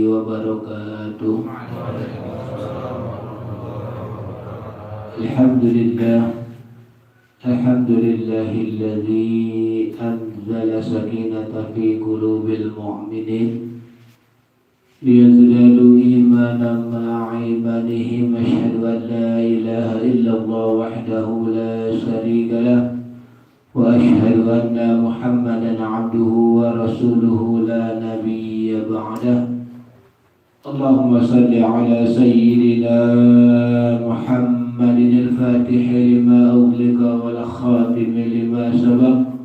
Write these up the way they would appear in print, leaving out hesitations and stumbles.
wabarakatuh. Alhamdulillahilladzi anzala sakinata fi qulubil mu'minin liyazdadu imanan ma'a imanihim. Asyhadu an la ilaha illallah wahdahu la syarika lah wa asyhadu anna Muhammadan abduhu wa rasuluhu la nabiyya ba'dah. Allahumma salli ala sayyidina Muhammadin al-Fatih lima ughliqa wal khatim lima sabaq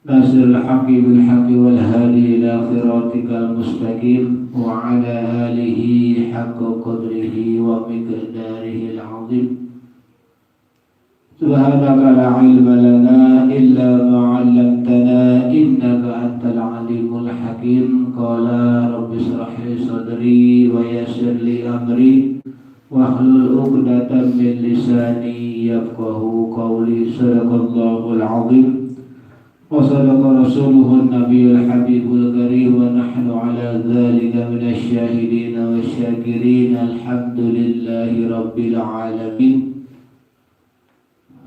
nasirul haqqi bil haqqi wal hadi ila siratikal mustaqim wa ala alihi haqqa qadrihi wa miqdarihi al-azim. Subhanaka la ilma lana illa ma 'allamtana innaka antal alimul hakim. Qala rabbi shrah li sadri wa yassir li amri wahlul 'uqdatam min lisani yafqahu qawli. Shadaqallahul 'azim wa sadaqa rasuluhun nabiyul habibul karim wa nahnu 'ala dzalika minasy syahidin wasyakirin. Alhamdulillahi rabbil alamin.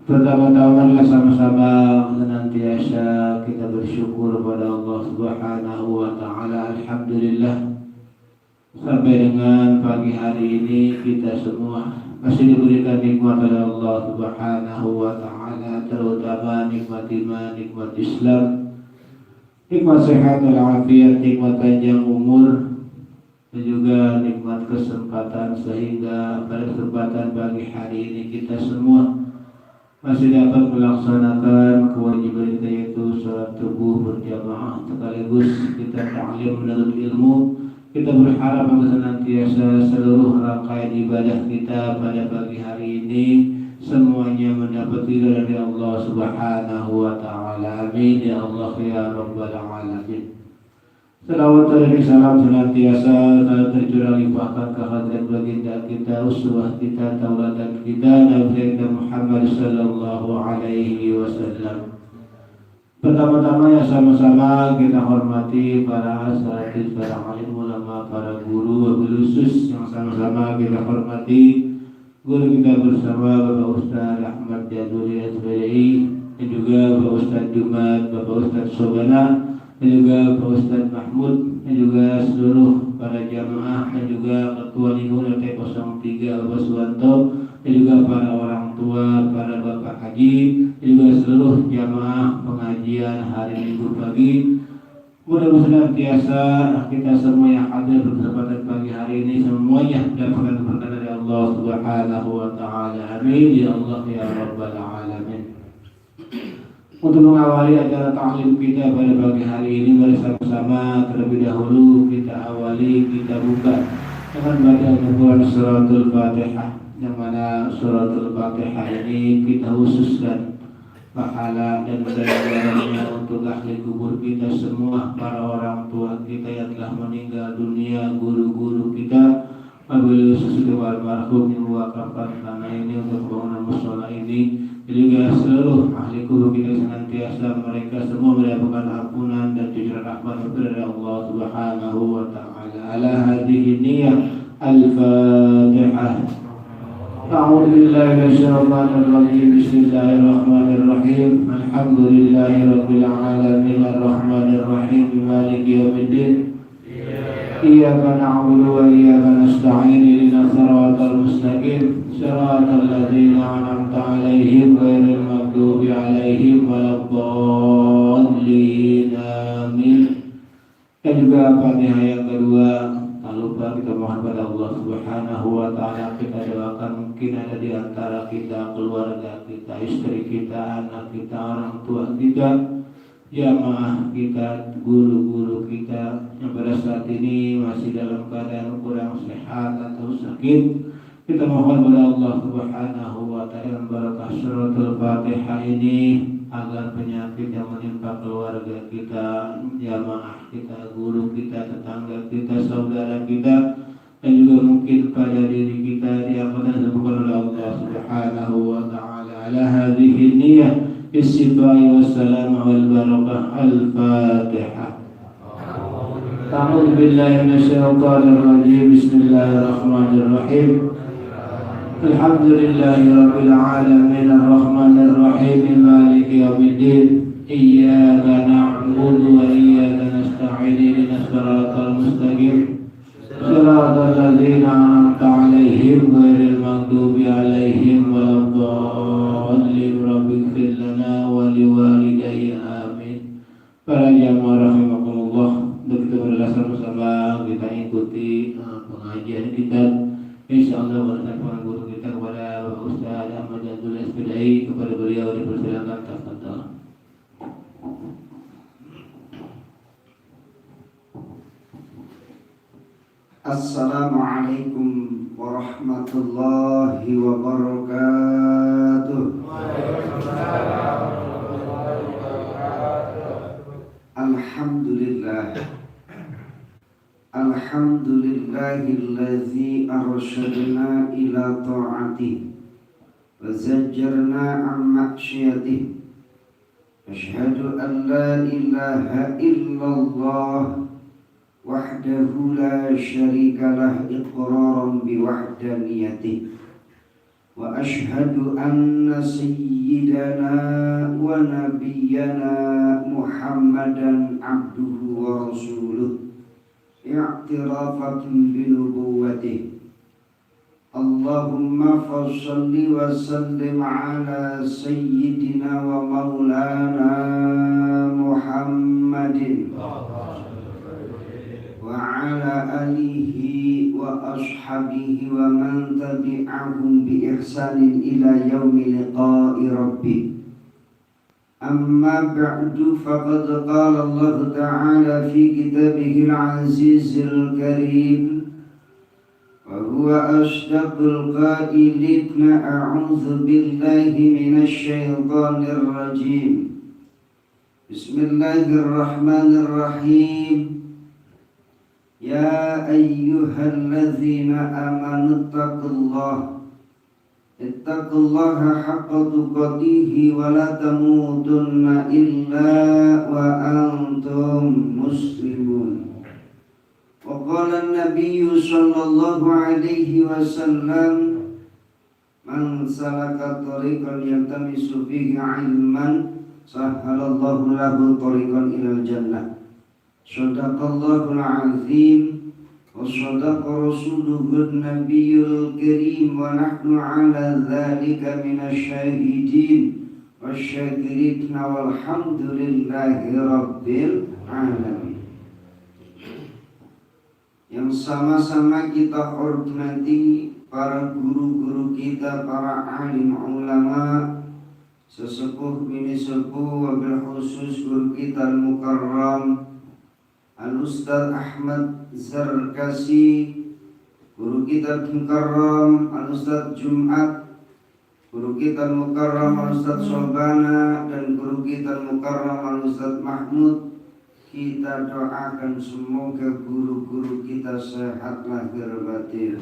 Pertama-tama sama-sama senantiasa kita bersyukur pada Allah Subhanahu wa taala. Alhamdulillah, sampai dengan pagi hari ini kita semua masih diberikan nikmat oleh Allah Subhanahu wa taala, terutama nikmat iman, nikmat Islam, nikmat sehat walafiat, nikmat panjang umur, dan juga nikmat kesempatan, sehingga pada kesempatan pagi hari ini kita semua masih dapat melaksanakan kewajiban kita, yaitu sholat subuh berjamaah, sekaligus kita ta'lim menuntut ilmu. Kita berharap agar senantiasa seluruh rangkaian ibadah kita pada pagi hari ini semuanya mendapat ridha dari Allah Subhanahu wa taala. Amin ya Allah ya rabbal alamin. Salawat dan salam senantiasa tercurah limpahkan ke hadirat baginda kita, uswah kita, tauladan kita, Nabi Muhammad sallallahu alaihi wasallam. Pertama-tama ya sama-sama kita hormati para asatidz, para alim ulama, para guru, wabil khusus yang sama-sama kita hormati guru kita bersama Bapak Ustaz Ahmad Jaduli SPDI, dan juga Bapak Ustaz Jumat, Bapak Ustaz Sobana, dan juga Pak Ustaz Mahmud, dan juga seluruh para jamaah, dan juga Ketua Lingkungan RT 03 Bapak Suwanto, dan juga para orang tua, para bapak haji, dan juga seluruh jamaah pengajian hari Minggu pagi. Mudah-mudahan senantiasa kita semua yang hadir berkesempatan pagi hari ini semuanya mendapatkan berkah dari Allah Subhanahu wa taala. Amin ya Allah ya rabbal alamin. Untuk mengawali acara ta'lim kita pada pagi hari ini, mari sama-sama terlebih dahulu kita buka dengan bacaan Al-Quran Suratul Fatihah, yang mana Suratul Fatihah ini kita khususkan pahala dan ganjarannya untuk ahli kubur kita semua, para orang tua kita yang telah meninggal dunia, guru-guru kita, wabil khusus almarhum yang mewakafkan tanah ini untuk pembangunan mushola ini, juga seluruh ahli kubur kita senantiasa mereka semua mendapatkan ampunan dan cucuran rahmat dari Allah Subhanahu wa taala. Ala hadhihi niyyah al-Fatihah. A'udzu billahi minasyaitonir rajim. Bismillahirrahmanirrahim. Alhamdulillahirabbil alamin arrahmanir rahim maliki yaumiddin. Iyyaka na'budu wa iyyaka nasta'in. Ihdinas siratal mustaqim. Siratal ladzina an'amta 'alaihim ghairil maghdubi 'alaihim waladdallin. Amin. Dan juga Fatihah yang kedua, tak lupa kita mohon pada Allah Subhanahu wa taala, kita doakan mungkin ada di antara kita, keluarga kita, istri kita, anak kita, orang tua kita, jamaah kita, guru-guru kita yang pada saat ini masih dalam keadaan kurang sehat atau sakit. Kita mohon kepada Allah Subhanahu wa taala barakah Suratul Fatihah ini agar penyakit yang menimpa keluarga kita, jamaah kita, guru kita, tetangga kita, saudara kita, dan juga mungkin pada diri kita diangkat dan disembuhkan oleh Allah Subhanahu wa taala. Ala hadhihi niyyah bis-sifai wassalam wal barakah. Al-Fatihah. Ta'awudzu أعوذ بالله من الشيطان الرجيم بسم الله الرحمن الرحيم الحمد لله رب العالمين الرحمن الرحيم مالك يوم الدين إياك نعبد وإياك نستعين اهدنا الصراط المستقيم صراط الذين أنعمت عليهم غير المغضوب عليهم ولا الضالين رب اغفر لنا ولوالدي آمين. Para jamaah rahimakumullah, untuk kita bersama-sama kita ikuti pengajian kita. Insyaallah berdasarkan guru kita kepada Bapak Ustaz Ahmad Abdul Espedai, kepada beliau dipersilakan tafadhal. Assalamualaikum warahmatullahi wabarakatuh. Alhamdulillah. Alhamdulillahillazi arsyadna ila ta'atih wa zajjarna an maksiyatih. Asyhadu an la ilaha illallah wahdahu la syarika lah iqraran biwahdaniyatih. Wa asyhadu anna sayyidana wa nabiyyana Muhammadan abduhu wa rasuluh i'tirafatan binubuwwatih. Allahumma fassalli wa sallim ala sayyidina wa maulana Muhammadin wa ala alihi wa ashabihi wa man tabi'ahum bi ihsanin ila yaumi liqa'i rabbih. Amma ba'du, faqad qala Allah ta'ala fi kitabihil azizil karim wa huwa asdaqul qailin, a'udzu billahi minasy syaithanir rajim. Bismillahirrahmanirrahim. Ya ayyuhalladzina amanu ittaqullaha haqqa tuqatih wa la tamutunna illa wa antum muslimun. Wa qala an-nabiyyu sallallahu alaihi wasallam, man salaka tariqan yaltamisu fihi 'ilman sahhalallahu lahu tariqan ilal jannah. Shadaqallahul azim wa shadaqa rasuluhun nabiyyul karim wa nahnu ala dhalika minasyahidin wasyakirin walhamdulillahi rabbil alamin. Yang sama-sama kita hormati para guru-guru kita, para alim ulama, sesepuh bini sepuh, wabil khusus guru kita al-mukarram Al-Ustaz Ahmad Zarkasi, guru kita al-mukarram Al-Ustaz Jumat, guru kita al-mukarram Al-Ustaz Sobana, dan guru kita al-mukarram Al-Ustaz Mahmud. Kita doakan semoga guru-guru kita sehat lahir batin.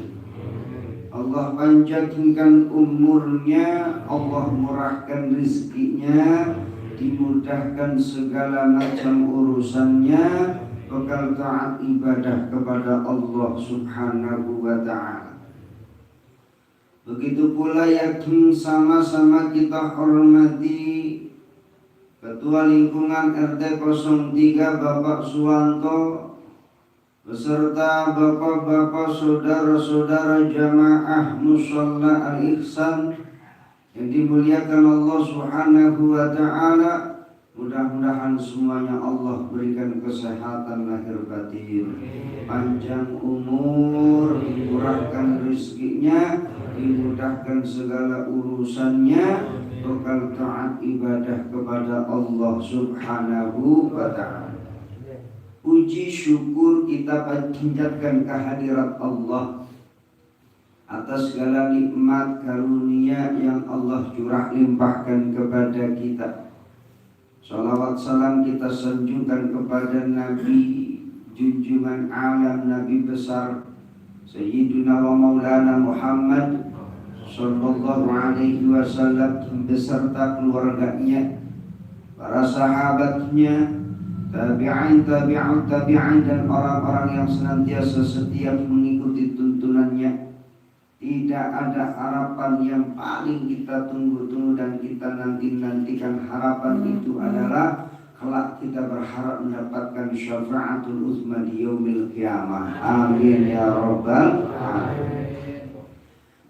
Allah panjangkan umurnya, Allah murahkan rizkinya, dimudahkan segala macam urusannya, bekal taat ibadah kepada Allah subhanahu wa ta'ala. Begitu pula yakin sama-sama kita hormati Ketua Lingkungan RT 03 Bapak Suwanto beserta bapak-bapak, saudara-saudara jamaah Musholla Al-Ihsan yang dimuliakan Allah subhanahu wa ta'ala. Mudah-mudahan semuanya Allah berikan kesehatan lahir batin, panjang umur, dimurahkan rezekinya, dimudahkan segala urusannya, bekal taat ibadah kepada Allah subhanahu wa ta'ala. Puji syukur kita panjatkan kehadirat Allah atas segala nikmat karunia yang Allah curah limpahkan kepada kita. Salawat salam kita sanjungkan kepada Nabi junjungan alam, Nabi besar Sayyidina wa Maulana Muhammad sallallahu alaihi wasallam beserta keluarganya, para sahabatnya, tabi'in, tabi'ut tabi'in, dan orang-orang yang senantiasa setia mengikuti tuntunannya. Tidak ada harapan yang paling kita tunggu-tunggu dan kita nanti-nantikan. Harapan itu adalah kelak kita berharap mendapatkan syafa'atul uzma di yaumil qiyamah. Amin ya rabbal alamin.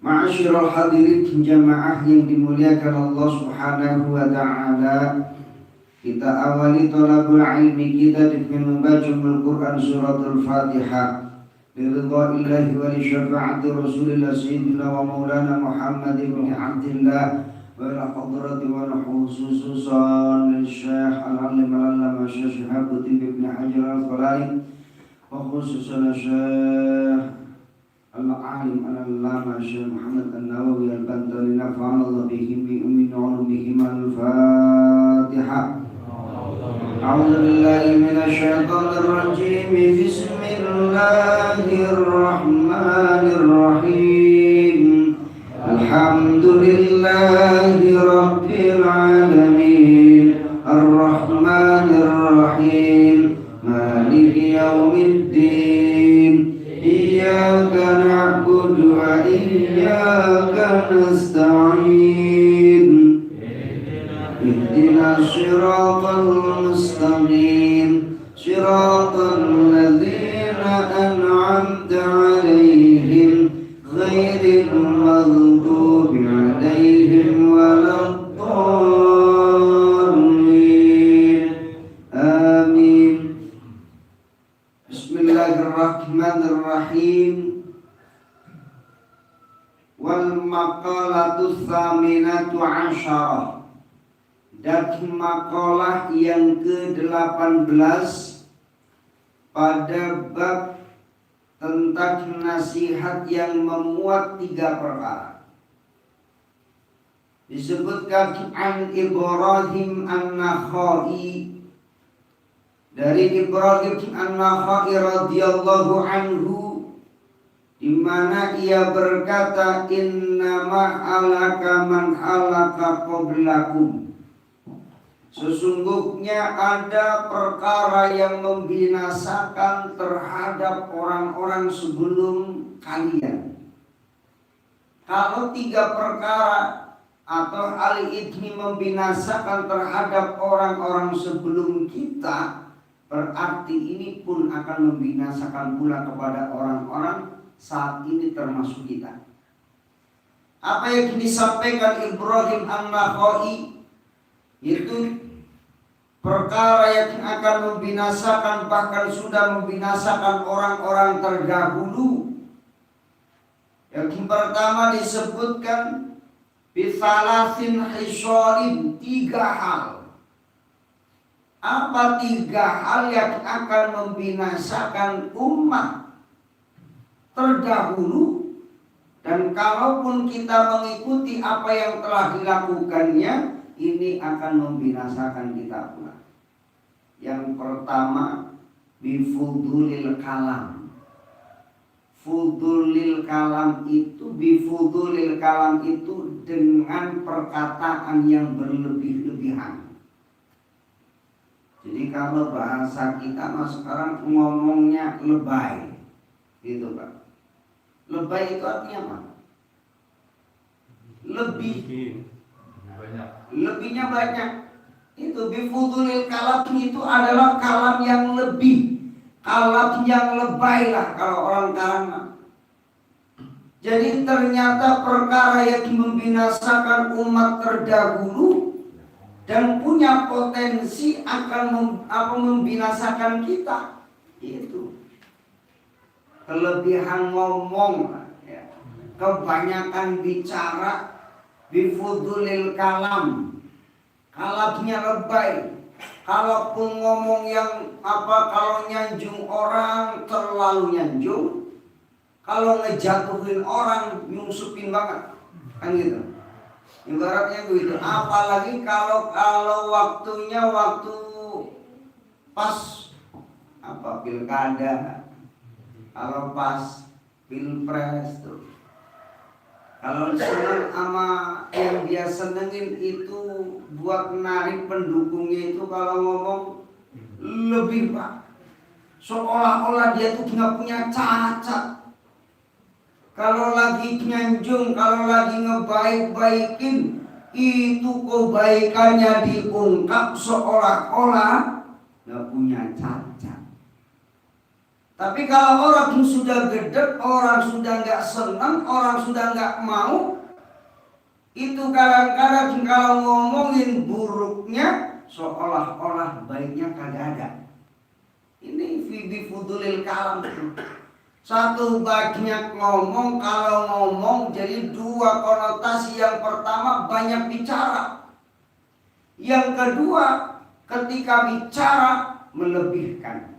Ma'asyiral hadirin jamaah yang dimuliakan Allah Subhanahu wa taala, kita awali thalabul ilmi kita dengan membaca Al-Qur'an suratul Fatihah. Biridha'illahi wa li syafa'ati Rasulillah Sayyidina wa Maulana Muhammad ibn Abdillah wa ila hadrati wa khususan Syekh Al-Alim Al-Allama Syekh Syihabuddin ibn Hajar Al-Asqalani wa khususan Syekh Al-Alim Al-Allama Syekh Muhammad An-Nawawi Al-Bantani nafa'ana Allah bihim bi ummi ulumihim. Al-Fatihah. أعوذ بالله من الشيطان الرجيم. بسم الله الرحمن الرحيم. الحمد لله رب العالمين الرحمن الرحيم مالك يوم الدين إياك نعبد وإياك نستعين اهدنا الصراط المستقيم صراط الذين أنعمت عليهم غير المغضوب عليهم ولا الضالين آمين. Bismillahirrahmanirrahim. Wal maqalatus tsaminatu asyarah, dan makalah yang ke-18 pada bab tentang nasihat yang memuat 3 perkara. Disebutkan an Ibrahim An-Nakhai, dari Ibrahim An-Nakhai radhiyallahu anhu, di mana ia berkata, innama alaka man alaka qablakum, sesungguhnya ada perkara yang membinasakan terhadap orang-orang sebelum kalian. Kalau 3 perkara atau hal ini membinasakan terhadap orang-orang sebelum kita, berarti ini pun akan membinasakan pula kepada orang-orang saat ini termasuk kita. Apa yang disampaikan Ibrahim An-Nakhai itu perkara yang akan membinasakan, bahkan sudah membinasakan orang-orang terdahulu. Yang pertama disebutkan bisalasin hisyolin, 3 hal. Apa 3 hal yang akan membinasakan umat terdahulu, dan kalaupun kita mengikuti apa yang telah dilakukannya, ini akan membinasakan kita pula. Yang pertama, bifudulil kalam. Fudulil kalam itu, bifudulil kalam itu dengan perkataan yang berlebih-lebihan. Jadi kalau bahasa kita mas sekarang ngomongnya lebay, gitu Pak. Lebay itu artinya apa? Lebihnya banyak. Itu bifudulil kalam itu adalah kalam yang lebih, kalam yang lebay lah kalau orang kalangan. Jadi ternyata perkara yang membinasakan umat terdahulu dan punya potensi akan membinasakan kita, itu kelebihan ngomong, ya. Kebanyakan bicara, bifudulil kalam, kalamnya lebay. Kalaupun ngomong yang kalau nyanjung orang terlalu nyanjung, kalau ngejatuhin orang nyusupin banget, kan gitu. Ibaratnya begitu. Apalagi kalau waktunya waktu pas pilkada, kalau pas pilpres tuh, kalau seneng sama yang dia senengin itu buat menarik pendukungnya itu, kalau ngomong lebih Pak. Seolah-olah dia tuh nggak punya cacat. Kalau lagi nyanjung, kalau lagi ngebaik-baikin, itu kebaikannya diungkap seolah-olah nggak punya cacat. Tapi kalau orang sudah gedek, orang sudah nggak senang, orang sudah nggak mau, itu kadang-kadang kalau ngomongin buruknya seolah-olah baiknya kagak ada. Ini fi fudulil kalam. Satu banyak ngomong, kalau ngomong jadi dua konotasi. Yang pertama banyak bicara. Yang kedua ketika bicara melebihkan.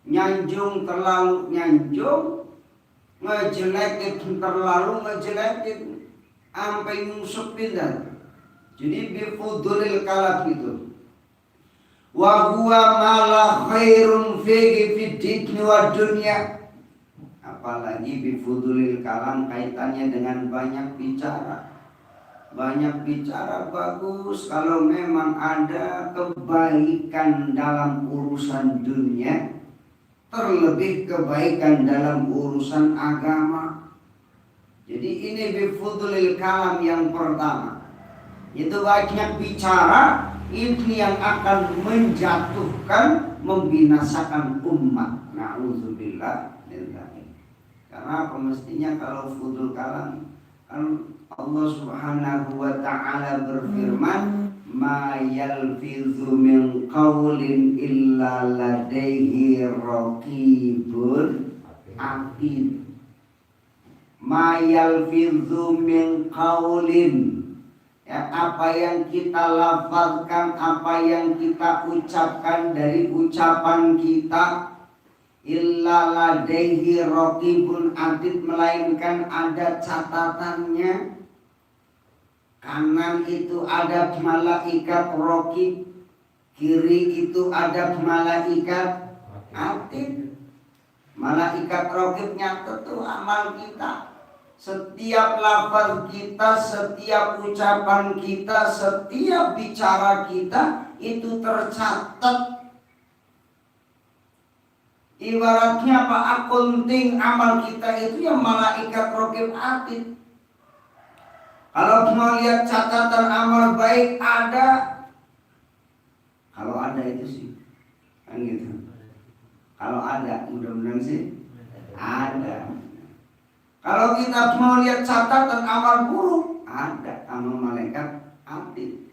Nyanjung terlalu nyanjung, ngejelekin terlalu ngejelekin, sampai ngusupin dan. Jadi bifudulil kalam itu. Wa huwa mala khairun fihi fid dini wa dunya. Apalagi bifudulil kalam kaitannya dengan banyak bicara. Banyak bicara bagus kalau memang ada kebaikan dalam urusan dunia, terlebih kebaikan dalam urusan agama. Jadi ini bifudulil kalam yang pertama. Itu banyak bicara, ini yang akan menjatuhkan, membinasakan umat. Na'udzubillah. Karena mestinya kalau fudul kalam, Allah Subhanahu wa ta'ala berfirman, ma yalfizu min qawlin illa ladaihi raqibun atid. Ma yalfizu min qawlin, ya, apa yang kita lafazkan, apa yang kita ucapkan dari ucapan kita, illa ladaihi raqibun atid, melainkan ada catatannya. Kanan itu ada malaikat raqib, kiri itu ada malaikat atid. Malaikat raqib nyatet tuh amal kita. Setiap lafaz kita, setiap ucapan kita, setiap bicara kita itu tercatat. Ibaratnya Pak, akunting amal kita itu yang malaikat raqib atid. Kalau mau lihat catatan amal baik ada, kalau ada itu sih, kan gitu. Kalau ada, mudah-mudahan sih ada. Kalau kita mau lihat catatan amal buruk, ada amal malaikat atid.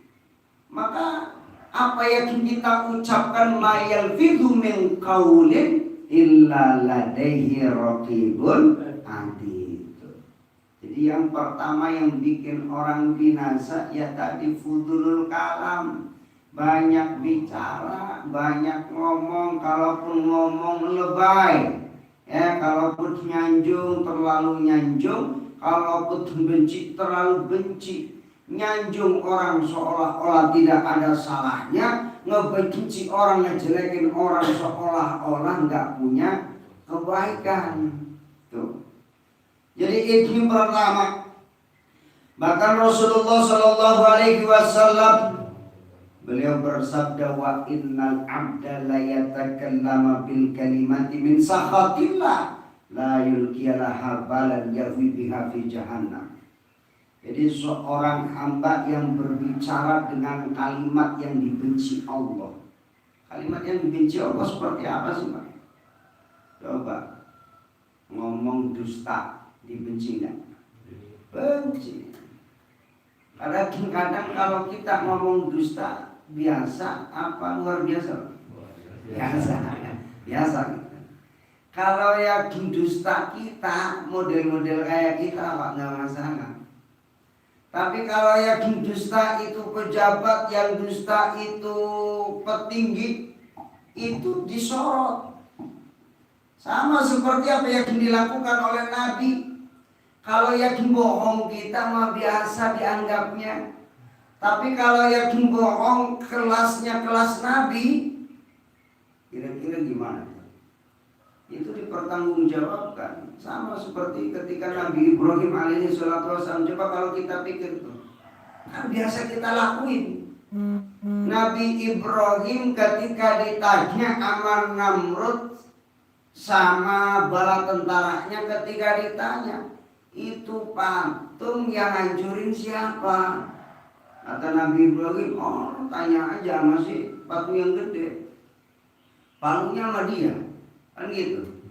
Maka apa yang kita ucapkan, ma yalfidhu min qaulin illa ladaihi raqibun atid. Jadi yang pertama yang bikin orang binasa ya tadi fudulul kalam. Banyak bicara, banyak ngomong, kalaupun ngomong lebay. Ya, kalaupun nyanjung terlalu nyanjung, kalaupun benci terlalu benci. Nyanjung orang seolah-olah tidak ada salahnya, ngebenci orang, ngejelekin orang seolah-olah nggak punya kebaikan. Tuh. Jadi ini pertama. Bahkan Rasulullah Shallallahu Alaihi Wasallam beliau bersabda, wa innal abda la yatakallama bil kalimati min sakhatillah la yulqiyaha balan yahwi biha fi jahannam. Jadi seorang hamba yang berbicara dengan kalimat yang dibenci Allah. Kalimat yang dibenci Allah seperti apa sih Pak? Coba ngomong dusta, dibenci enggak? Benci. Kadang-kadang kalau kita ngomong dusta biasa apa luar biasa? Biasa gitu. Kalau yang dusta kita, model-model kayak kita Pak, nggak masalah. Tapi kalau yang dusta itu pejabat, yang dusta itu petinggi, itu disorot. Sama seperti apa yang dilakukan oleh Nabi. Kalau yang bohong kita mah biasa dianggapnya. Tapi kalau yang bohong kelasnya kelas Nabi, kira-kira gimana? Itu dipertanggungjawabkan. Sama seperti ketika Nabi Ibrahim alaihi salatu wassalam. Coba kalau kita pikir tuh, kan biasa kita lakuin. Nabi Ibrahim ketika ditanya sama Namrud sama bala tentaranya, ketika ditanya itu patung yang hancurin siapa? Kata Nabi Ibrahim, oh tanya aja masih patung yang gede, palungnya sama dia, kan gitu.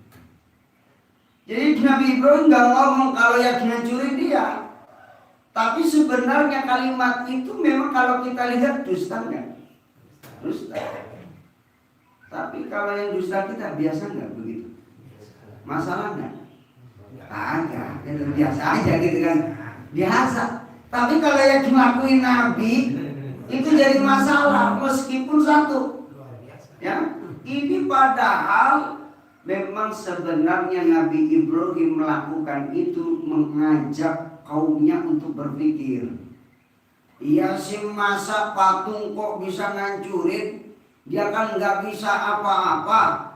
Jadi Nabi Ibrahim nggak ngomong kalau yang hancurin dia. Tapi sebenarnya kalimat itu memang kalau kita lihat dusta enggak? Dusta. Tapi kalau yang dusta kita biasa enggak begitu? Masalah enggak? Agak, biasa aja gitu kan. Biasa. Tapi kalau yang dilakuin Nabi itu jadi masalah meskipun satu. Ya, ini padahal memang sebenarnya Nabi Ibrahim melakukan itu mengajak kaumnya untuk berpikir. Iya sih, masa patung kok bisa ngancurin? Dia kan nggak bisa apa-apa.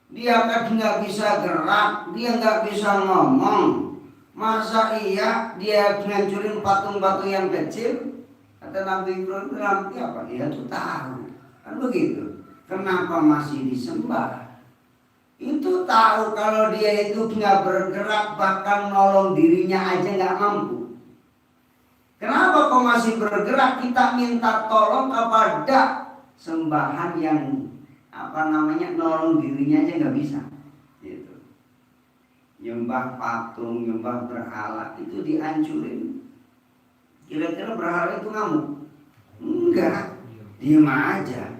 Dia kan nggak bisa gerak. Dia nggak bisa ngomong. Masa iya dia ngancurin patung-patung yang kecil? Kata Nabi Ibrahim, nanti apa? Dia tuh tahu. Kan begitu. Kenapa masih disembah? Itu tahu kalau dia itu nggak bergerak, bahkan nolong dirinya aja nggak mampu. Kenapa kok masih bergerak? Kita minta tolong kepada sembahan yang nolong dirinya aja nggak bisa. Gitu. Nyembah patung, nyembah berhala itu dihancurin. Kira-kira berhala itu ngamuk? Enggak, diam aja.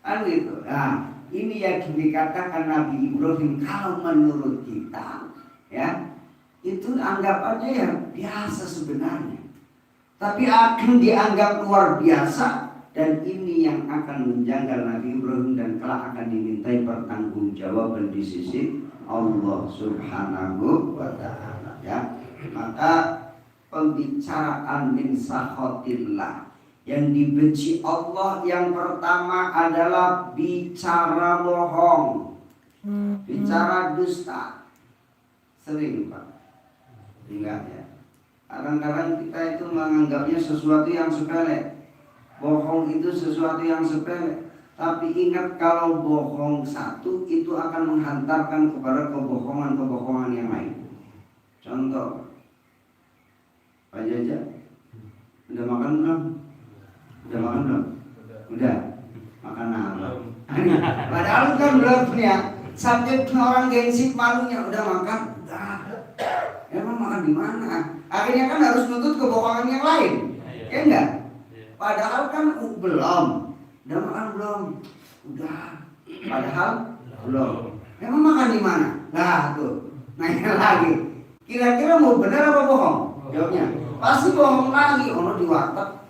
Kan gitu. Nah, ini yang dikatakan Nabi Ibrahim, kalau menurut kita ya itu anggapannya ya biasa sebenarnya, tapi akan dianggap luar biasa, dan ini yang akan menjanggal Nabi Ibrahim dan kelak akan dimintai pertanggungjawaban di sisi Allah Subhanahu wa ta'ala ya. Maka pembicaraan min sakhatillah yang dibenci Allah yang pertama adalah bicara bohong, bicara dusta. Sering Pak, ingat ya. Kadang-kadang kita itu menganggapnya sesuatu yang sepele. Bohong itu sesuatu yang sepele. Tapi ingat kalau bohong satu itu akan menghantarkan kepada kebohongan-kebohongan yang lain. Contoh, Pak Jaja, udah makan belum? Udah makan belum? Udah. Makan apa? Padahal kan belum ya. Sampai orang gengsi malunya, udah makan? Udah. Emang makan di mana? Akhirnya kan harus nuntut kebohongan yang lain. Ya enggak? Padahal kan belum. Udah makan belum? Udah. Padahal belum. Emang makan di mana? Lah tuh. Nanya lagi. Kira-kira mau benar apa bohong? Jawabnya pasti bohong lagi. Ono di warteg.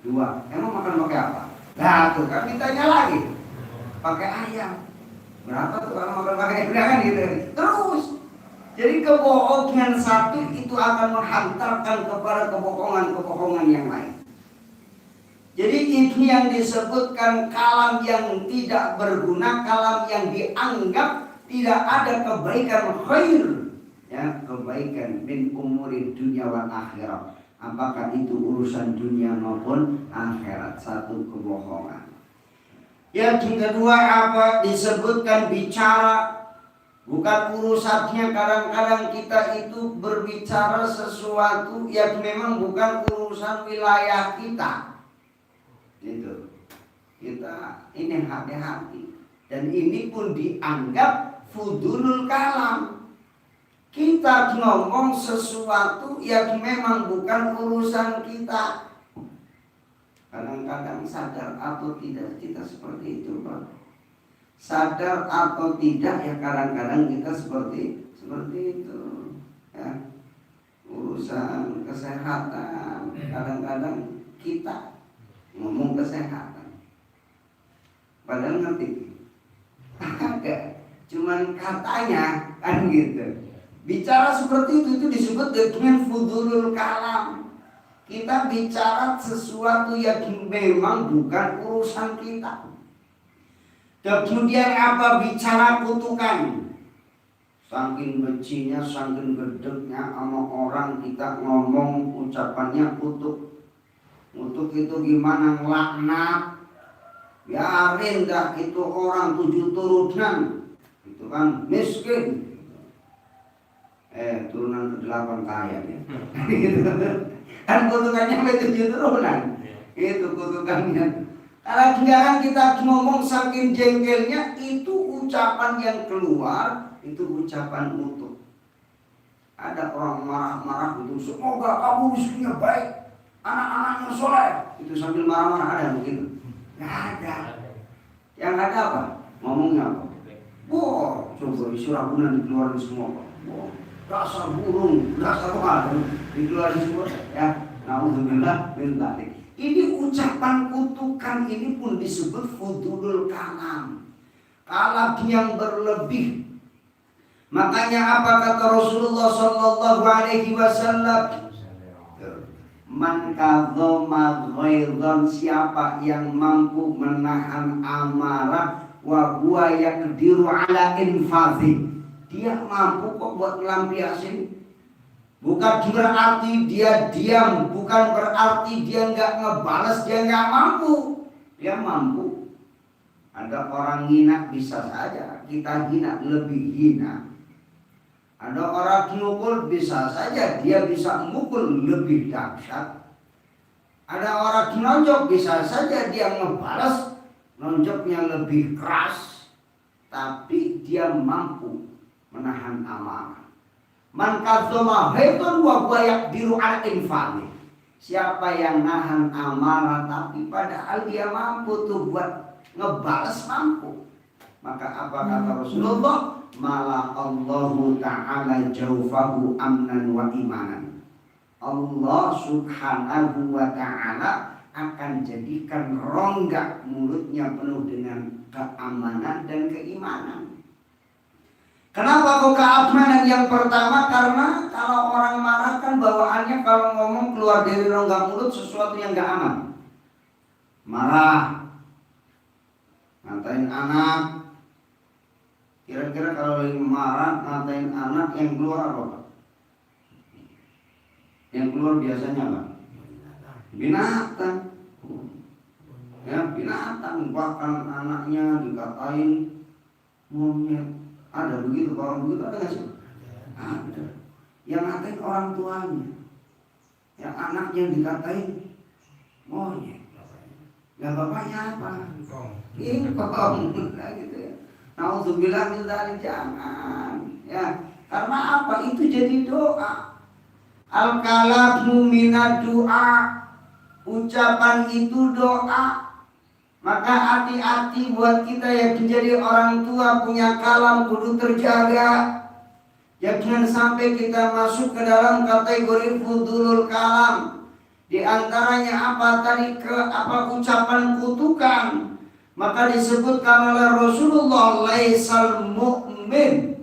Dua, emang makan pakai apa? Nah tuh kan mintanya lagi pakai ayam. Berapa tuh kalau makan pakai ayam kan gitu. Terus jadi kebohongan satu itu akan menghantarkan kepada kebohongan-kebohongan yang lain. Jadi ini yang disebutkan kalam yang tidak berguna, kalam yang dianggap tidak ada kebaikan khair, ya, kebaikan min umuri dunia wal akhirat. Apakah itu urusan dunia maupun akhirat, satu kebohongan. Yang kedua apa disebutkan bicara, bukan urusannya. Kadang-kadang kita itu berbicara sesuatu yang memang bukan urusan wilayah kita. Itu kita ini hati-hati, dan ini pun dianggap fudulul kalam. Kita ngomong sesuatu yang memang bukan urusan kita. Kadang-kadang sadar atau tidak kita seperti itu Pak. Sadar atau tidak ya kadang-kadang kita seperti itu ya. Urusan kesehatan, kadang-kadang kita ngomong kesehatan padahal ngerti agak cuman katanya kan gitu. Bicara seperti itu disebut dengan fudulul kalam. Kita bicara sesuatu yang memang bukan urusan kita. Kemudian apa? Bicara kutukan. Saking bencinya, saking gedeknya sama orang, kita ngomong ucapannya kutuk. Untuk itu gimana ngelaknat? Biarin dah itu orang 7 turunan. Itu kan miskin. Turunan ke-8 kaya ya. Kan kutukannya 7 turunan. Itu kutukannya. Kalau jangan kita ngomong saking jengkelnya, itu ucapan yang keluar, itu ucapan utuh. Ada orang marah-marah itu, semoga kamu istrinya baik, anak-anaknya soleh. Itu sambil marah-marah, ada begitu? Nggak ada. Yang ada apa? Ngomongnya apa? Wah, coba di Surabaya dikeluarin semua. Wah, dasar burung, dasar apa? Dikeluarin semua. Ya, naudzubillah min dzalik. Ini ucapan kutukan ini pun disebut fudulul kalam. Kalam yang berlebih. Makanya apa kata Rasulullah sallallahu alaihi wasallam? Man kadzama ghaidhan, siapa yang mampu menahan amarah wa huwa yaqdiru ala infadhi. Dia mampu kok buat ngelampiasin. Bukan berarti dia diam, bukan berarti dia nggak ngebales, dia nggak mampu. Dia mampu. Ada orang hina bisa saja kita hina, lebih hina. Ada orang mukul bisa saja dia bisa mukul lebih dahsyat. Ada orang nonjok bisa saja dia ngebalas, nonjoknya lebih keras, tapi dia mampu menahan amarah. Man kadzama haitun wa huwa yaqdiru ala infani. Siapa yang nahan amarah tapi padahal dia mampu tuh buat ngebalas, mampu. Maka apa kata Rasulullah? Mala Allahu ta'ala jaufahu amnan wa imanan. Allah subhanahu wa ta'ala akan jadikan rongga mulutnya penuh dengan keamanan dan keimanan. Kenapa kok keamanan yang pertama? Karena kalau orang marah kan bawaannya kalau ngomong keluar dari rongga mulut sesuatu yang gak aman. Marah, ngatain anak. Kira-kira kalau lagi marah ngatain anak yang keluar apa Pak? Yang keluar biasanya apa? Binatang. Ya, binatang. Bahkan anaknya dikatain monyet. Ada begitu, orang begitu ada nggak sih? Ada. Yang ngatain orang tuanya, yang anaknya dikatain monyet. Ya bapaknya apa? Ingkong. Nah, gitu ya. Naudzubillah min dzalik, jangan. Ya, karena apa? Itu jadi doa. Al-kalamu minad doa. Ucapan itu doa. Maka hati-hati buat kita yang menjadi orang tua, punya kalam kudu terjaga. Ya, jangan sampai kita masuk ke dalam kategori fudulul kalam. Di antaranya apa tadi, ucapan kutukan. Maka disebutkan oleh Rasulullah, laisal mu'min.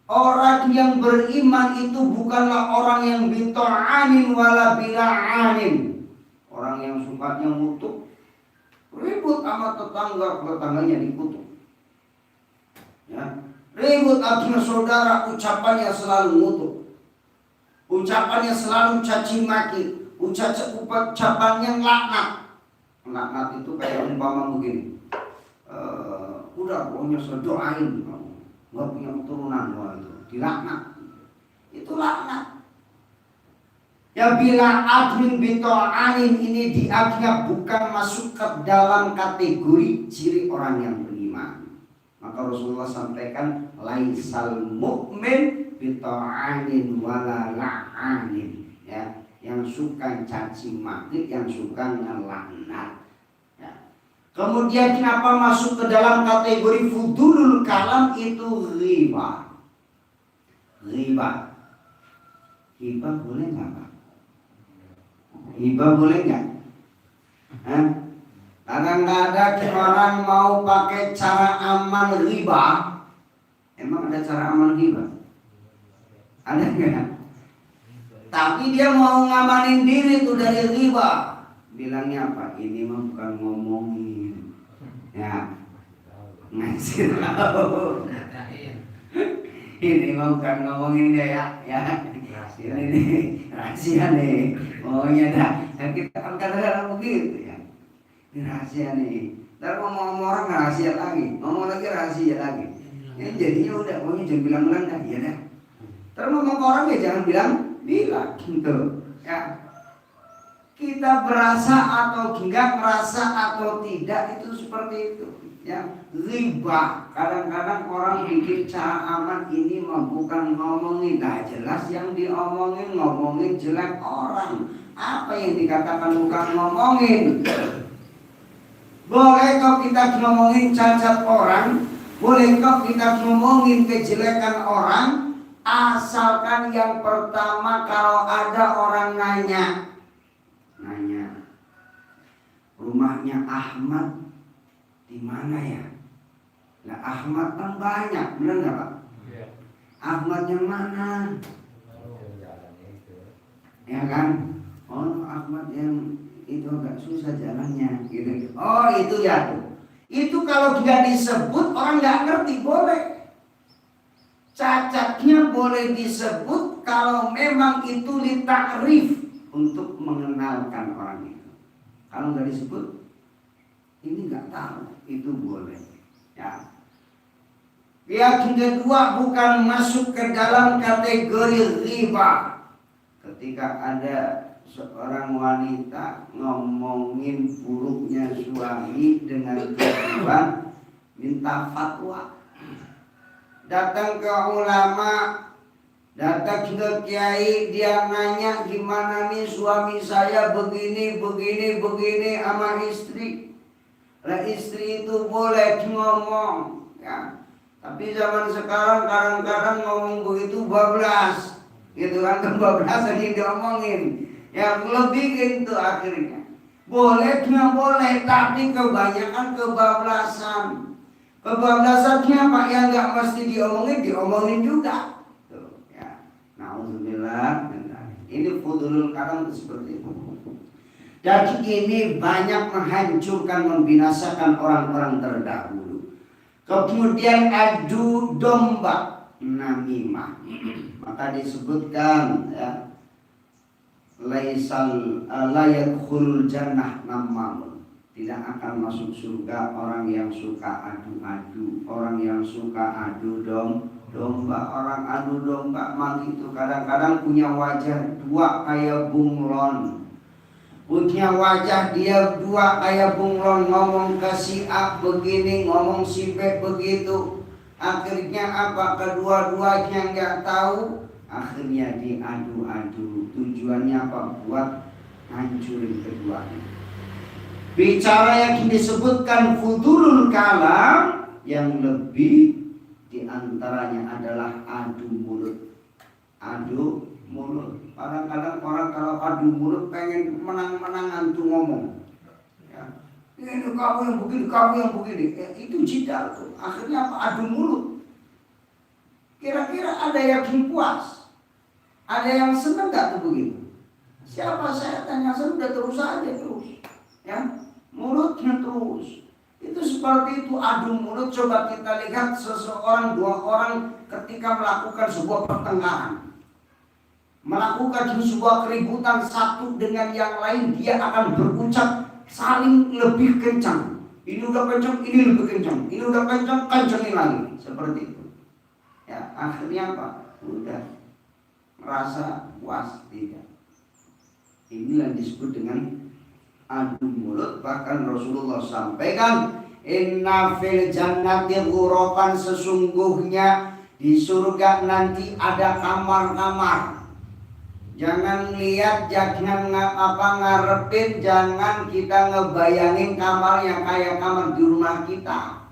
Orang yang beriman itu bukanlah orang yang bita'anin wala bila'anin. Orang yang sukanya ngutuk, ribut sama tetangganya dikutuk. Ya, ribut sama saudara, ucapannya selalu ngutuk. Ucapannya selalu caci maki, ucapannya laknat. Laknat itu kayak umpama begini. Udah pokoknya saya doain kamu nggak punya keturunan, itu dilaknat. Itu laknat. Ya, bila admin bito'anin ini diartinya bukan masuk ke dalam kategori ciri orang yang beriman. Maka Rasulullah sampaikan laisal mu'min bito'anin wala la'anin. Ya, yang suka caci maki, yang suka ngelaknat. Ya. Kemudian kenapa masuk ke dalam kategori fudulul kalam itu ghibah. Ghibah. Ghibah boleh nggak Pak? Ghibah boleh nggak? Kadang-kadang orang mau pakai cara aman ghibah. Emang ada cara aman ghibah? Ada nggak? Tapi dia mau ngamanin diri tuh dari ghibah. Bilangnya apa? Ini mah bukan ngomongin. Ya, ngasih tahu. Ini mau bukan ngomongin dia ya. Ini rahasia nih. Oh iya dah. Kita kan kadang-kadang begitu ya. Ini rahasia nih. Ntar ngomong orang rahasia lagi, ngomong lagi rahasia lagi. Ya jadinya udah, pokoknya jangan bilang-bilang dah, ya dah. Ntar ngomong ke orang ya jangan bilang gitu. Ya. Kita berasa atau enggak, merasa atau tidak itu seperti itu. Ya, riba. Kadang-kadang orang bikin cara aman ini mah bukan ngomongin, nah jelas yang ngomongin jelek orang. Apa yang dikatakan bukan ngomongin? Boleh kok kita ngomongin cacat orang, boleh kok kita ngomongin kejelekan orang, asalkan yang pertama kalau ada orang nanya, rumahnya Ahmad di mana ya? Nah Ahmad kan banyak, benar nggak Pak? Ya. Ahmad yang mana? Ya kan? Oh Ahmad yang itu agak susah jalannya, gitu. Oh itu ya. Itu kalau tidak disebut orang nggak ngerti, boleh. Cacatnya boleh disebut kalau memang itu litakrif untuk mengenalkan orang itu. Kalau nggak disebut, ini nggak tahu, itu boleh. Ya. Yang kedua bukan masuk ke dalam kategori riba. Ketika ada seorang wanita ngomongin buruknya suami dengan tujuan minta fatwa, datang ke ulama, datang ke kiai, dia nanya gimana nih suami saya begini sama istri. Lah istri itu boleh ngomong ya. Tapi zaman sekarang kadang-kadang ngomong begitu bablas, gitu kan, kebablasan yang diomongin. Yang lebih gitu akhirnya. Boleh, tapi kebanyakan kebablasan. Kebablasannya Pak yang nggak mesti diomongin juga. Tuh, ya. Nauzubillah. Ini fudulul kalam seperti itu. Dan ini banyak menghancurkan, membinasakan orang-orang terdahulu. Kemudian adu domba, namimah. Maka disebutkan ya, layadkhulul jannah namamun. Tidak akan masuk surga orang yang suka adu-adu, orang yang suka adu domba. Orang adu domba mah itu kadang-kadang punya wajah dua kayak bunglon. Punya wajah dia dua kayak bunglon, ngomong ke si A begini, ngomong si B begitu. Akhirnya apa? Kedua-duanya nggak tahu. Akhirnya diadu-adu. Tujuannya apa? Buat hancurin keduanya. Bicara yang disebutkan fudulul kalam, yang lebih diantaranya adalah adu mulut. Adu mulut. Kadang-kadang orang kalau adu mulut pengen menang-menangan tuh ngomong. Ya. Ini kamu yang begini. Itu jidal tuh. Akhirnya apa? Adu mulut. Kira-kira ada yang puas? Ada yang senang gak tuh begitu? Siapa saya tanya sudah terus aja terus. Ya, mulutnya terus. Itu seperti itu adu mulut. Coba kita lihat seseorang, dua orang ketika melakukan sebuah pertengkaran, melakukan sebuah keributan satu dengan yang lain, dia akan berucap saling lebih kencang. Ini udah kencang, ini lebih kencang. Ini udah kencang, kencangin lagi. Seperti itu. Ya, akhirnya apa? Udah merasa puas, tidak. Inilah disebut dengan adu mulut. Bahkan Rasulullah sampaikan, inna fil jannati ghurafan, sesungguhnya di surga nanti ada kamar-kamar. Jangan lihat, jangan ngarepin, jangan kita ngebayangin kamar yang kayak kamar di rumah kita.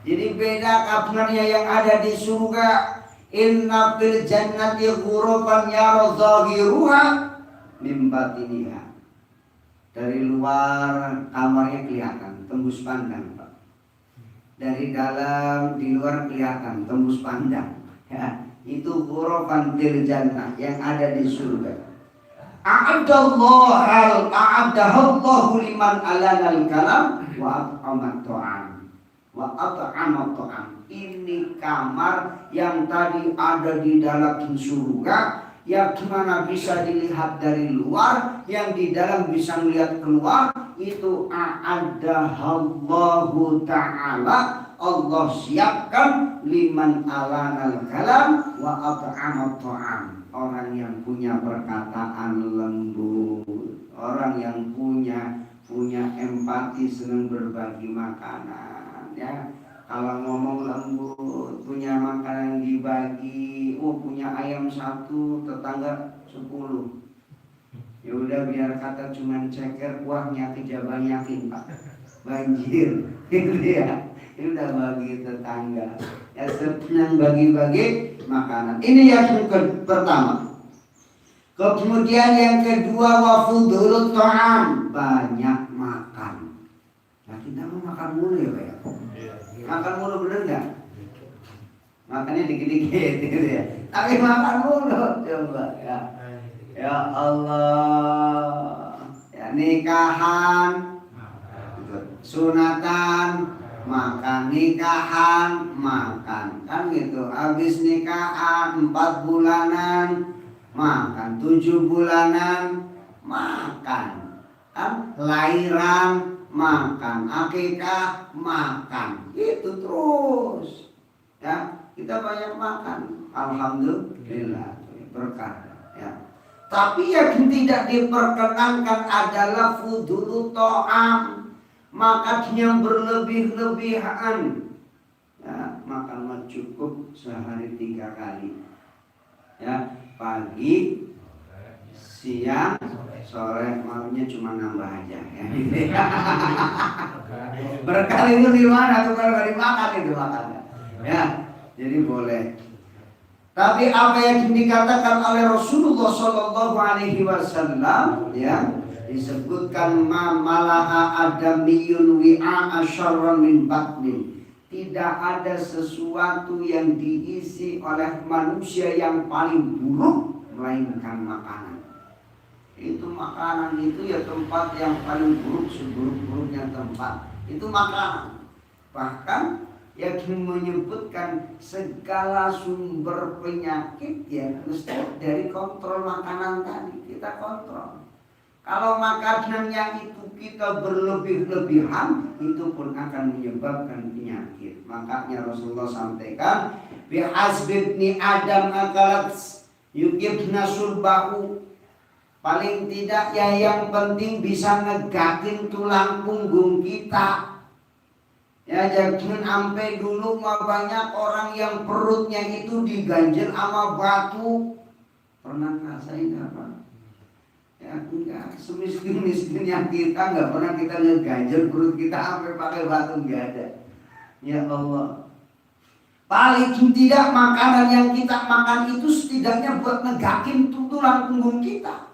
Jadi beda kamarnya yang ada di surga. Inna fil jannati ghurafan yara zahiruha min batiniha. Dari luar kamarnya kelihatan, tembus pandang, Pak. Dari dalam, di luar kelihatan, tembus pandang. Ya. Itu ghurafan fil jannah yang ada di surga. A'adallahu liman alanal kalam wa aqamat ta'am. wa at'ama ta'am. Ini kamar yang tadi ada di dalam surga, yang gimana bisa dilihat dari luar, yang di dalam bisa melihat keluar. Itu a'adahallahu ta'ala, Allah siapkan liman alanal kalam wa at'ama ta'am. Orang yang punya perkataan lembut, orang yang punya empati, senang berbagi makanan, ya. Kalau ngomong lembut, punya makanan dibagi, punya ayam 1, tetangga 10. Ya udah, biar kata cuman ceker, kuahnya banyakin Pak, banjir, gitu ya. Ini udah bagi tetangga, ya, senang bagi-bagi makanan. Ini yang pertama. Kemudian yang kedua, wafudul ta'am, banyak makan. Nah, kita mau makan mulu ya Pak ya? Makan mulu bener nggak? Makannya dikit-dikit gitu ya. Tapi makan mulu coba ya. Ya Allah. Ya, nikahan, sunatan, makan, nikahan, makan, kan gitu. Habis nikahan 4 bulanan makan, 7 bulanan makan, kan? Lahiran makan, akikah makan, itu terus ya. Kita banyak makan, alhamdulillah, berkah ya. Tapi yang tidak diperkenankan adalah fudulu ta'am, makan yang berlebih-lebihan ya. Makan cukup sehari 3 kali ya, pagi, siang, sore, malamnya cuma nambah aja ya. Berkali itu di mana tuh kalau dimakan itu makannya ya. Jadi boleh. Tapi apa yang dikatakan oleh Rasulullah Shallallahu Alaihi Wasallam ya, disebutkan malaha adamiyun wi'a asyarran min batnin. Tidak ada sesuatu yang diisi oleh manusia yang paling buruk melainkan makanan. Itu makanan itu ya tempat yang paling buruk, seburuk-buruknya tempat. Itu makanan. Bahkan yang menyebutkan segala sumber penyakit ya mesti dari kontrol makanan tadi. Kita kontrol. Kalau makanannya itu kita berlebih-lebihan, itu pun akan menyebabkan penyakit. Makanya Rasulullah sampaikan, bihasbibni Adam akalat yukibna sulbahu. Paling tidak ya yang penting bisa negakin tulang punggung kita. Ya, jangan sampai dulu mah banyak orang yang perutnya itu diganjel sama batu. Pernah ngerasain apa? Ya enggak, semiskin-miskinnya kita enggak pernah kita ngeganjel perut kita sampai pakai batu, enggak ada. Ya Allah. Paling tidak makanan yang kita makan itu setidaknya buat negakin tulang punggung kita.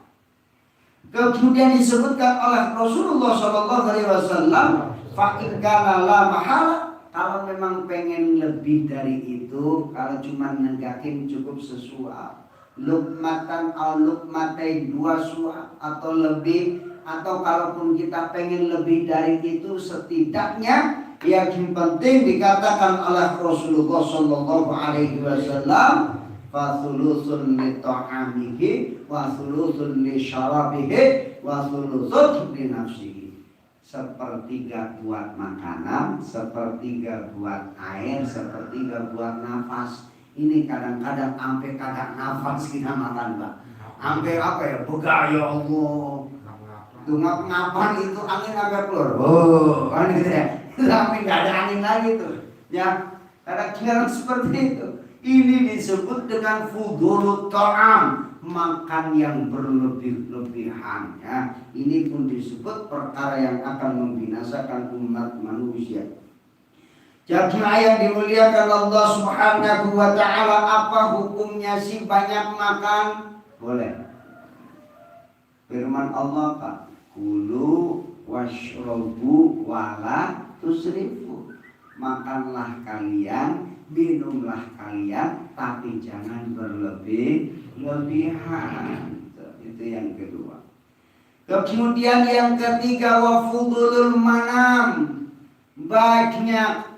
Kemudian disebutkan oleh Rasulullah SAW, fa in kana la mahala, kalau memang pengen lebih dari itu, kalau cuma negakin cukup sesuap. Lukmatan atau lukmatai 2 suap atau lebih, atau kalaupun kita pengen lebih dari itu, setidaknya yang penting dikatakan oleh Rasulullah Shallallahu Alaihi Wasallam, fasulusun li ta'amihi wa sulusun li syarabihi wa sulusun li nafsihi. 1/3 buat makanan, 1/3 buat air, 1/3 buat nafas. Ini kadang-kadang sampai kagak nafas kita makan Pak. Sampai apa ya, begaya Allah. Tuh ngapan itu angin agak keluar. Oh, kan gitu ya. Sampai nggak ada angin lagi tuh. Ya, kadang-kadang seperti itu. Ini disebut dengan fudhulut ta'am, makan yang berlebih-lebihan ya. Ini pun disebut perkara yang akan membinasakan umat manusia. Jamaah yang dimuliakan Allah Subhanahu wa ta'ala, apa hukumnya sih banyak makan? Boleh. Firman Allah Pak, kulu washrobu wala tusrifu. Makanlah kalian, minumlah kalian, tapi jangan berlebih-lebihan. Itu yang kedua. Kemudian yang ketiga, wafudulul manam, banyak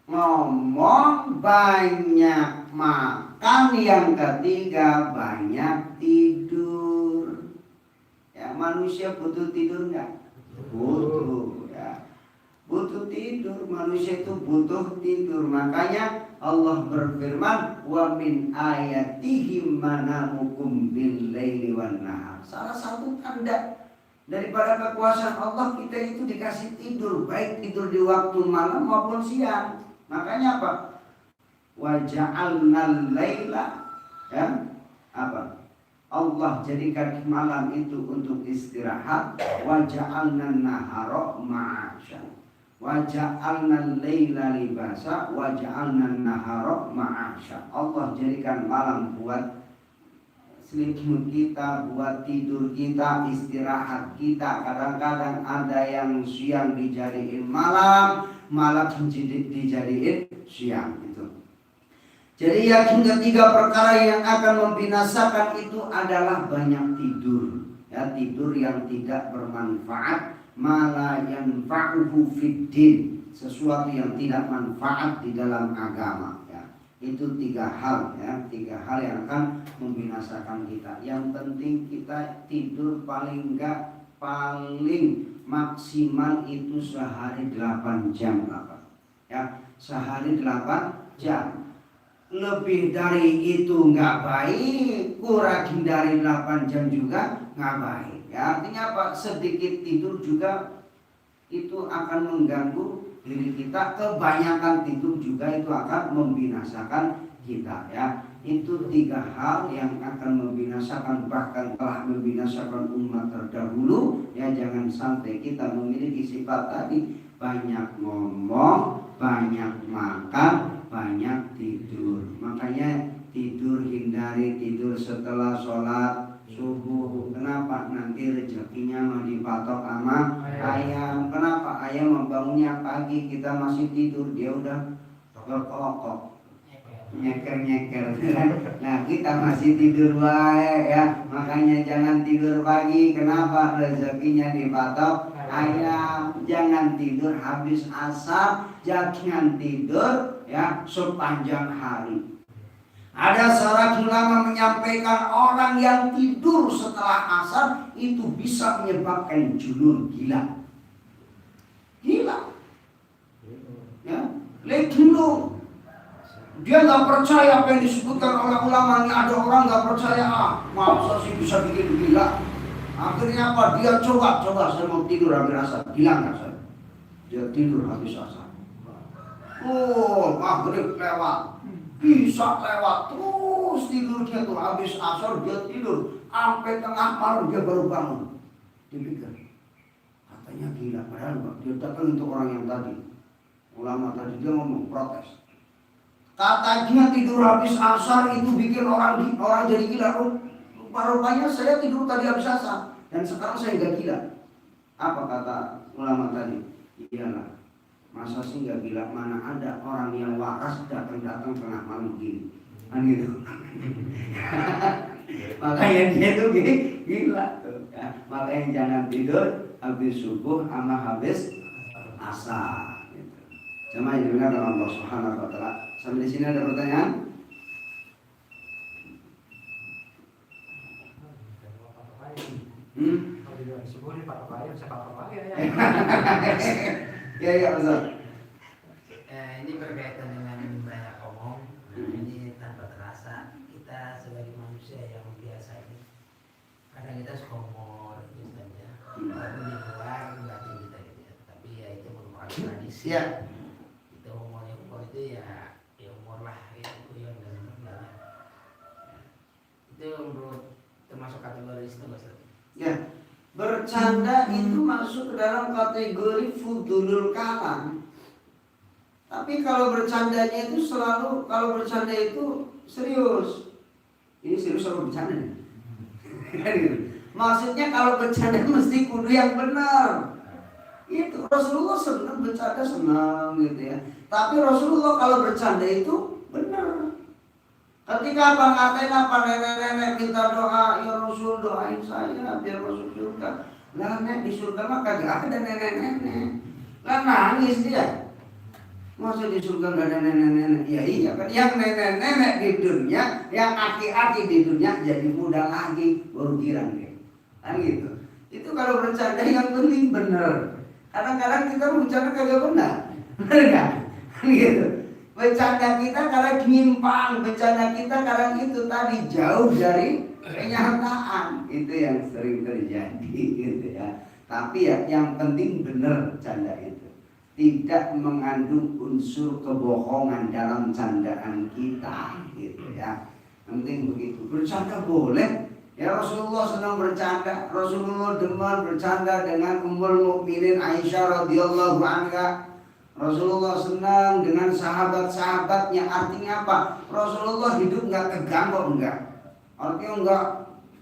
ngomong, banyak makan, yang ketiga banyak tidur. Ya, manusia butuh tidur enggak? Butuh, ya. Butuh tidur, manusia itu butuh tidur. Makanya Allah berfirman, wa min ayatihi manamukum bil laili wan nahar. Salah satu tanda daripada kekuasaan Allah, kita itu dikasih tidur, baik tidur di waktu malam maupun siang. Makanya apa? Wa ja'alnal laila, ya, apa? Allah jadikan malam itu untuk istirahat. Wa ja'alnan nahara ma'asya. Wa ja'alnal laila libasa. Wa ja'alnan nahara ma'asya. Allah jadikan malam buat selimut kita, buat tidur kita, istirahat kita. Kadang-kadang ada yang siang dijadiin malam, malam dijadiin siang gitu. Jadi yang ketiga perkara yang akan membinasakan itu adalah banyak tidur. Ya, tidur yang tidak bermanfaat, mala yanfa'uhu fiddin, sesuatu yang tidak manfaat di dalam agama. Ya, itu tiga hal, ya, tiga hal yang akan membinasakan kita. Yang penting kita tidur paling maksimal itu sehari 8 jam, Bapak. Ya, sehari 8 jam. Lebih dari itu nggak baik, kurang dari 8 jam juga nggak baik. Ya, artinya apa? Sedikit tidur juga itu akan mengganggu diri kita. Kebanyakan tidur juga itu akan membinasakan kita. Ya, itu tiga hal yang akan membinasakan, bahkan telah membinasakan umat terdahulu. Ya, jangan sampai kita memiliki sifat tadi, banyak ngomong, banyak makan, banyak tidur. Makanya tidur, hindari tidur setelah sholat subuh. Kenapa? Nanti rezekinya mau dipatok sama ayam. Kenapa? Ayam membangunnya pagi, kita masih tidur, dia udah berkelokok, nyeker. Nah, kita masih tidur baik, ya. Makanya jangan tidur pagi. Kenapa? Rezekinya dipatok ayam. Jangan tidur habis asar, jangan tidur, ya, sepanjang hari. Ada seorang ulama menyampaikan orang yang tidur setelah asar itu bisa menyebabkan junun, gila. Ya, gila. Dia nggak percaya apa yang disebutkan oleh ulama. Ini ada orang nggak percaya, masa sih bisa bikin gila. Akhirnya apa? Dia coba saya mau tidur habis asar. Gila nggak saya? Dia tidur habis asar. Oh, maghrib lewat, bisa lewat, terus tidurnya tuh habis asar dia tidur sampai tengah malam dia baru bangun. Dipikir, katanya gila. Padahal dia datang untuk orang yang tadi, ulama tadi, dia ngomong protes. Katanya tidur habis asar itu bikin orang jadi gila. Rupanya saya tidur tadi habis asar dan sekarang saya nggak gila. Apa kata ulama tadi? Iyalah, masa sih nggak gila, mana ada orang yang waras datang tengah malam gini, kan gitu. Makanya dia tuh gila tuh. Ya, makanya jangan tidur habis subuh sama habis asar. Gitu. Cuma yang didengar oleh Allah Subhanahu Wa Taala. Sampai di sini ada pertanyaan? Ya, Ustaz. Ini berkaitan dengan banyak omong. Ini tanpa terasa kita sebagai manusia yang biasa ini, kadang kita suka humor gitu saja. Walaupun di luar batin kita gitu ya. Tapi ya itu merupakan tradisi. Ya. Itu humor itu ya humor lah, ya guyon dan sebagainya. Itu menurut termasuk kategori itu nggak sih? Ya. Bercanda itu masuk ke dalam kategori fudulul kalam. Tapi kalau bercandanya itu selalu, kalau bercanda itu serius. Ini serius apa bercanda nih? Maksudnya kalau bercanda mesti kudu yang benar. Itu Rasulullah senang bercanda, senang gitu ya. Tapi Rasulullah kalau bercanda itu benar. Ketika abang ngatain apa, nenek-nenek minta doa, ya Rasul doain saya biar masuk surga. Lah nek di surga mah kagak ada nenek-nenek. Lah nangis dia. Masa di surga nggak ada nenek-nenek? Ya iya kan, yang nenek-nenek di dunia, yang aki-aki di dunia jadi muda lagi, baru girang deh. Kan gitu. Itu kalau bercanda yang penting bener. Kadang-kadang kita bercanda kagak benar, bener nggak? Kan gitu. Bercanda kita kadang nyimpang, bercanda kita kadang itu tadi jauh dari kenyataan. Itu yang sering terjadi gitu ya. Tapi ya yang penting bener canda itu. Tidak mengandung unsur kebohongan dalam candaan kita gitu ya. Penting begitu. Bercanda boleh. Ya Rasulullah senang bercanda. Rasulullah demen bercanda dengan Ummul Mukminin Aisyah radhiyallahu anha. Rasulullah senang dengan sahabat-sahabatnya. Artinya apa? Rasulullah hidup nggak tegang kok, enggak. Artinya enggak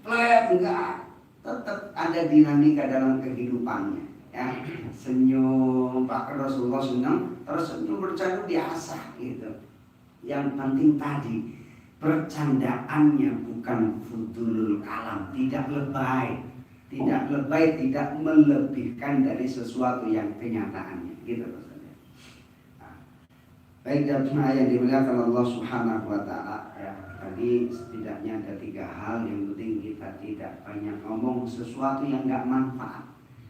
flat, enggak. Tetap ada dinamika dalam kehidupannya. Ya, senyum, bahkan Rasulullah senang, terus senyum bercanda biasa gitu. Yang penting tadi bercandaannya bukan fudulul kalam, tidak lebay, tidak melebihkan dari sesuatu yang kenyataannya, gitu maksudnya. Nah, baik jemaah yang dimuliakan Allah Subhanahu Wa Taala, ya, tadi setidaknya ada 3 hal yang penting kita tidak banyak ngomong sesuatu yang nggak manfaat,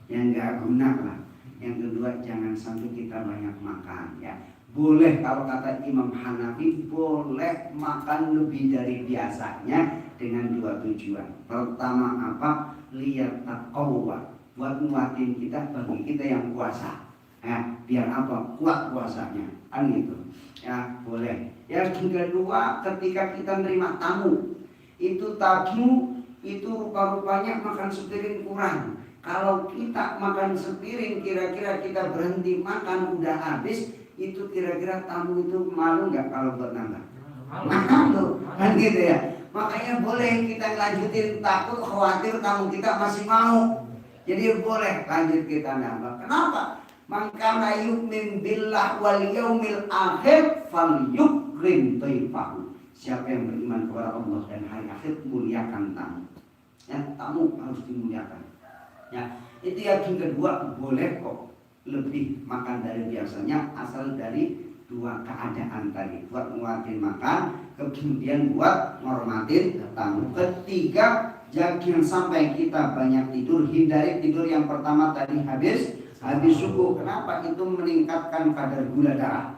yang nggak guna lah. Yang kedua, jangan sampai kita banyak makan, ya. Boleh kalau kata Imam Hanafi, boleh makan lebih dari biasanya dengan 2 tujuan. Pertama apa? Lihat taqwa, buat nguatin kita bagi kita yang puasa. Ya, biar apa? Kuat puasanya. Kan gitu. Ya, boleh. Yang kedua, ketika kita menerima tamu, itu tamu itu rupa-rupanya makan sepiring kurang. Kalau kita makan sepiring, kira-kira kita berhenti makan udah habis, itu kira-kira tamu itu malu nggak kalau buat nambah? Malu, kan gitu ya. Makanya boleh kita lanjutin, takut khawatir tamu kita masih mau. Jadi boleh lanjut kita nambah. Kenapa? Man kana yu'min billah wal yaumil akhir falyukrim dhaifahu. Siapa yang beriman kepada Allah dan hari akhir, muliakan tamu. Ya, tamu harus dimuliakan. Ya, itu yang kedua, boleh kok lebih makan dari biasanya asal dari 2 keadaan tadi, buat nguatin makan, kemudian buat ngormatin tamu. Ketiga, jangan sampai kita banyak tidur, hindari tidur yang pertama tadi habis subuh. Kenapa? Itu meningkatkan kadar gula darah,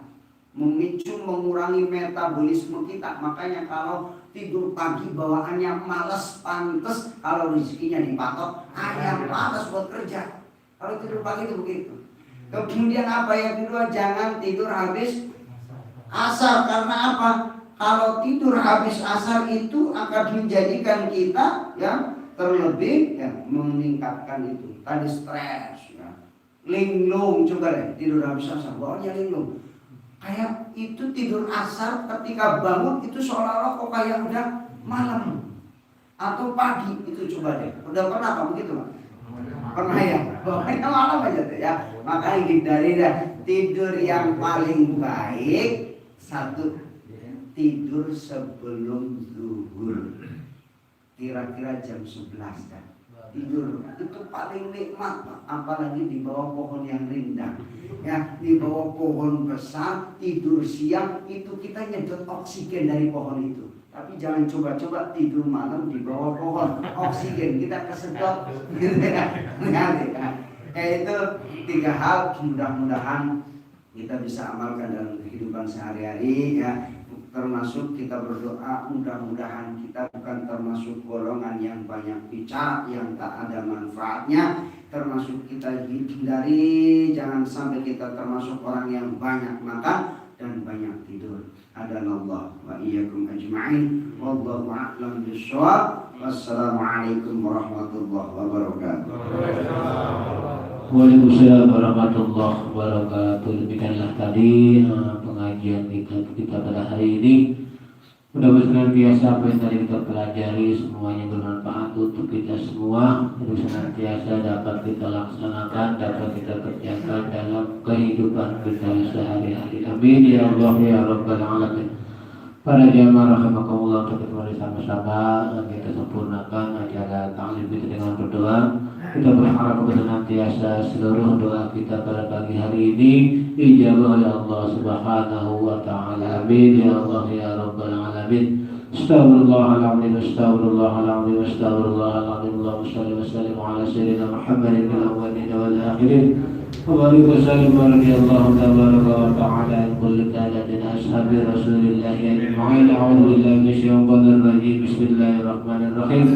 memicu mengurangi metabolisme kita. Makanya kalau tidur pagi bawaannya malas, pantes kalau rezekinya dipatok ayam malas buat kerja. Kalau tidur pagi itu begitu. Kemudian apa yang kedua, jangan tidur habis asar. Karena apa? Kalau tidur habis asar itu akan menjadikan kita ya terlebih ya meningkatkan itu tadi stres ya. Linglung, coba deh tidur habis asar, bawaannya linglung. Kayak itu tidur asar ketika bangun itu seolah-olah kok kayak udah malam atau pagi itu, coba deh. Udah pernah kamu gitu, Pak? Pernah ya? Pokoknya malam aja tuh ya. Makanya hindari dah. Tidur yang paling baik, 1, tidur sebelum zuhur. Kira-kira jam 11 dah. Tidur itu paling nikmat, apalagi di bawah pohon yang rindang. Ya, di bawah pohon besar, tidur siang itu kita nyedot oksigen dari pohon itu. Tapi jangan coba-coba tidur malam di bawah pohon, oksigen kita kesedot gitu ya. Kayak itu 3 hal, mudah-mudahan kita bisa amalkan dalam kehidupan sehari-hari ya. Termasuk kita berdoa mudah-mudahan kita bukan termasuk golongan yang banyak bicara yang tak ada manfaatnya. Termasuk kita hindari, jangan sampai kita termasuk orang yang banyak makan dan banyak tidur. Adanallah wa iyyakum ajma'in. Wallahu a'lam bishawab. Wassalamualaikum warahmatullahi wabarakatuh. Waalaikumsalam warahmatullahi wabarakatuh. Demikianlah tadi pengajian kita pada hari ini. Mudah-mudahan senantiasa apa yang tadi kita pelajari semuanya bermanfaat untuk kita semua. Terus senantiasa dapat kita laksanakan, dapat kita kerjakan dalam kehidupan kita sehari-hari. Amin ya Allah ya Rabbal Alamin. Para jamaah rahimakumullah, untuk kita sama-sama kita sempurnakan acara ta'lim kita dengan berdoa. Kita berharap senantiasa seluruh doa kita pada pagi hari ini ijabah oleh Allah Subhanahu wa taala. Amin ya Allah ya rabbal alamin. Astaghfirullahaladzim, astaghfirullahaladzim, astaghfirullahaladzim. Allahumma shalli wa sallim ala sayyidina Muhammadin fil awwalin wal akhirin. Wa barik wa sallim wa radiyallahu tabaraka wa ta'ala an kulli qadatin ashabi Rasulillah ajma'in. A'udzu billahi minasyaitonir rajim. Bismillahirrahmanirrahim.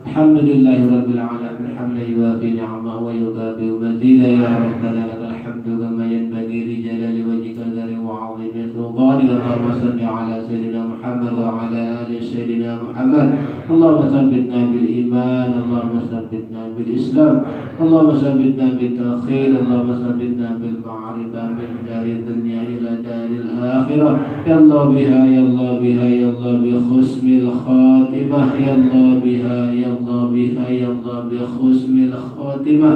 Alhamdulillahi rabbil alamin. Hamdan yuwafi ni'amahu wa yukafi mazida. Ya rabbana lakal hamdu kama yanbaghi li jalali wajhika wa 'azimi sultanika. Allahumma salli ala sayyidina Muhammad wa ala ali sayyidina Muhammad. Allahumma tsabbitna bil iman, Allahumma tsabbitna bil Islam, Allahumma tsabbitna bil tauhid, Allahumma tsabbitna bil ma'rifah min dari dunya ila daril akhirah. Ya Allah biha, ya Allah biha, ya Allah bi khusmil khatimah, ya Allah biha, ya Allah biha, ya Allah bi khusmil khatimah.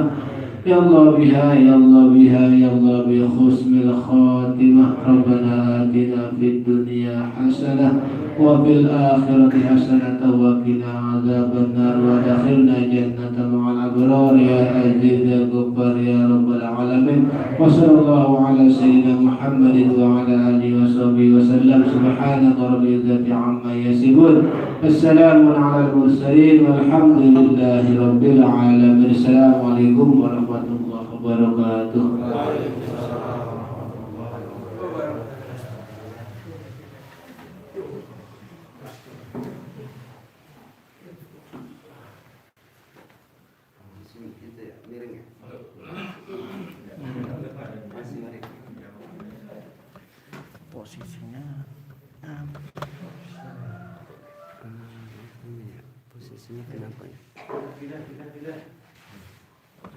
Ya Allah biha, ya Allah biha, ya Allah bi khusmil khatimah. Rabbana atina fid dunya hasanah wa fil akhirati hasanah wa qina adzabannar wa adkhilna jannata ma'al abrar ya aziz ya ghaffar ya rabbal alamin. Wa sallallahu ala sayyidina Muhammadin wa ala alihi wa sahbihi wa sallam. Subhana rabbil izzati amma yasifun. Wassalamun ala al-mursalin walhamdulillahi rabbil alamin. Assalamualaikum warahmatullahi wabarakatuh. Posisinya posisinya kenapa ya? Tidak.